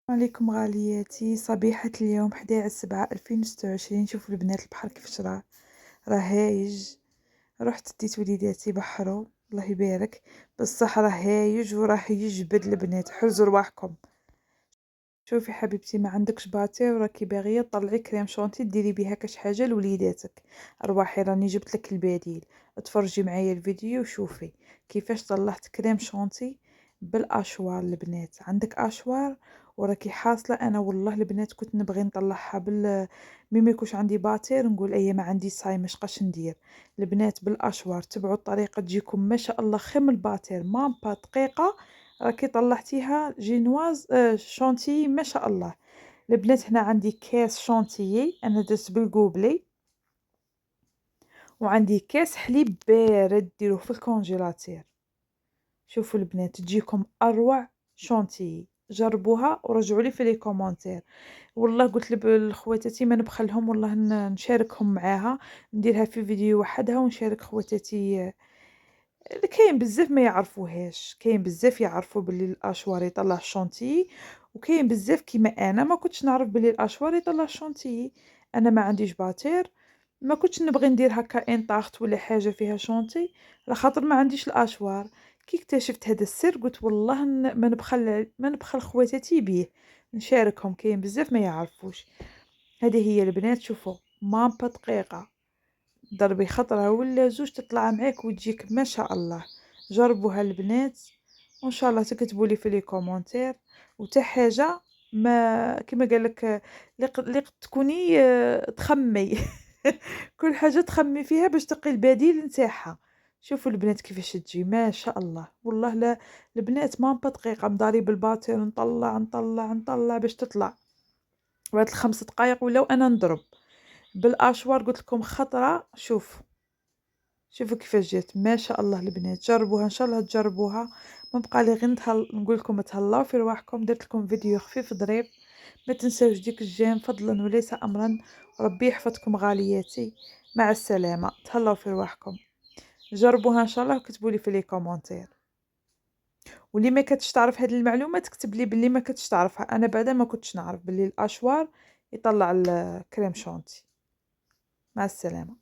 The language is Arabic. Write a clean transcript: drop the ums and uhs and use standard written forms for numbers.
عليكم غالياتي صبيحة اليوم 11/7/2026. شوفوا البنات البحر كيفاش راه هايج. رحت ديت وليداتي بحرو الله يبارك، بصح راه هايج وراه يجبد البنات، حرزوا رواحكم. شوفي حبيبتي، ما عندكش باتي وراكي باغيه طلعي كريم شونتي ديري بيها كاش حاجه لوليداتك، ارواحي راني جبت لك البديل. اتفرجي معايا الفيديو وشوفي كيفاش طلعت كريم شونتي بالاشوار. البنات عندك اشوار وراكي حاصله، انا والله البنات كنت نبغي نطلعها مي يكونش عندي باتير، نقول اي ما عندي صاي مشقاش ندير. البنات بالاشوار تبعوا الطريقه تجيكم ما شاء الله خير الباتير، مامبا دقيقه راكي طلعتيها جينواز شونتيي ما شاء الله. البنات هنا عندي كاس شونتيي انا درت بالقوبلي، وعندي كاس حليب بارد ديروه في الكونجيلاتير. شوفوا البنات تجيكم اروع شونتيي، جربوها ورجعوا لي في لي كومونتير. والله قلت لخواتاتي ما نبخلهم، والله نشاركهم معاها، نديرها في فيديو وحدها ونشارك خواتاتي. كاين بزاف ما يعرفوهاش، كاين بزاف يعرفوا باللي الاشوار يطلع الشونتيي، وكاين بزاف كيما انا ما كنتش نعرف باللي الاشوار يطلع الشونتيي. انا ما عنديش باتير، ما كنتش نبغي ندير هكا ان طاخت ولا حاجه فيها شونتي على خاطر ما عنديش الاشوار. كي اكتشفت هذا السر قلت والله ما نبخل خواتاتي بيه، نشاركهم. كاين بزاف ما يعرفوش. هذه هي البنات، شوفوا مامبا دقيقه، ضربي خطرة ولا زوج تطلع معاك وتجيك ما شاء الله. جربوها البنات وان شاء الله تكتبوا لي في لي كومونتير. وتا حاجه ما كما قال لك اللي تكوني تخمي كل حاجه تخمي فيها باش تلقي البديل نتاعها. شوفوا البنات كيفاش تجي ما شاء الله. والله لا البنات ما دقيقه مضاري بالباطير، نطلع نطلع نطلع باش تطلع، وهاد الخمس دقائق ولاو انا نضرب بالاشوار. قلت لكم خطره. شوفوا كيفاش جات ما شاء الله. البنات جربوها ان شاء الله تجربوها. ما بقى لي غير نقول لكم تهلاو في رواحكم. درت لكم فيديو خفيف ظريف، ما تنساوش ديك الجيم فضلا وليس امرا. ربي يحفظكم غالياتي، مع السلامه، تهلاو في رواحكم. جربوها ان شاء الله وكتبوا لي في لي كومونتير. واللي ما كنتش تعرف هذه المعلومه تكتب لي باللي ما كنتش تعرفها. انا بعدا ما كنتش نعرف باللي الاشوار يطلع الكريم شونتي. مع السلامه.